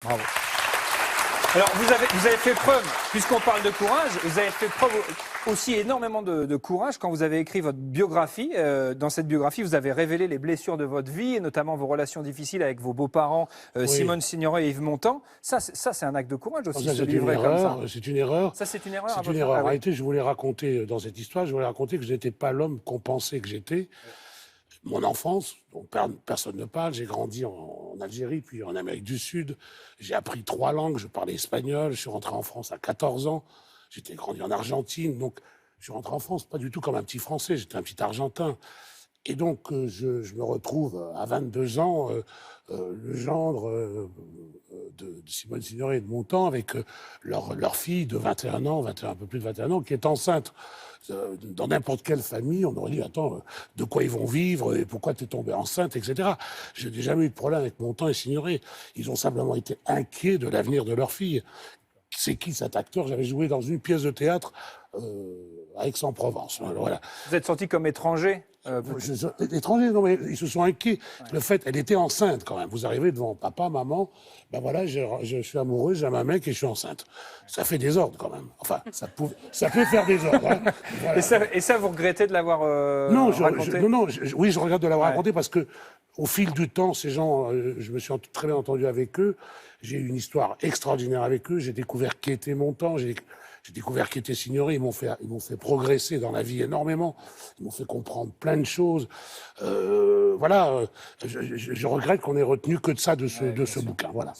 Bravo. Alors, vous avez fait preuve, puisqu'on parle de courage, vous avez fait preuve aussi énormément de courage quand vous avez écrit votre biographie. Dans cette biographie, vous avez révélé les blessures de votre vie, et notamment vos relations difficiles avec vos beaux-parents, Oui. Simone Signoret et Yves Montand. Ça, c'est un acte de courage aussi, Ça, se livrer comme ça. c'est une erreur. Ça, c'est une erreur à C'est votre une avis? erreur. Ah En oui. réalité, je voulais raconter, dans cette histoire, je voulais raconter que je n'étais pas l'homme qu'on pensait que j'étais. Mon enfance, dont personne ne parle, j'ai grandi en Algérie, puis en Amérique du Sud. J'ai appris 3 langues, je parlais espagnol, je suis rentré en France à 14 ans. J'étais grandi en Argentine, donc je suis rentré en France pas du tout comme un petit Français, j'étais un petit Argentin. Et donc, je me retrouve à 22 ans, le gendre de Simone Signoret et de Montand, avec leur fille de 21 ans, un peu plus de 21 ans, qui est enceinte. Dans n'importe quelle famille, on aurait dit, attends, de quoi ils vont vivre, et pourquoi tu es tombée enceinte, etc. Je n'ai jamais eu de problème avec Montand et Signoret. Ils ont simplement été inquiets de l'avenir de leur fille. C'est qui cet acteur? J'avais joué dans une pièce de théâtre à Aix-en-Provence. Voilà. Vous êtes senti comme étranger Étrangers, non, mais ils se sont inquiets. Ouais. Le fait, elle était enceinte quand même. Vous arrivez devant papa, maman, ben voilà, je suis amoureux, j'ai un mec et je suis enceinte. Ça fait désordre quand même. Enfin, ça peut faire désordre. Hein. Voilà. Et ça, vous regrettez de l'avoir raconté? Oui, je regrette de l'avoir raconté parce que au fil du temps, ces gens, je me suis très bien entendu avec eux. J'ai eu une histoire extraordinaire avec eux. J'ai découvert qui était Montand. J'ai découvert qui était Signoret. Ils m'ont fait progresser dans la vie énormément. Ils m'ont fait comprendre plein de choses. Voilà. Je regrette qu'on ait retenu que de ça de ce bouquin. Voilà.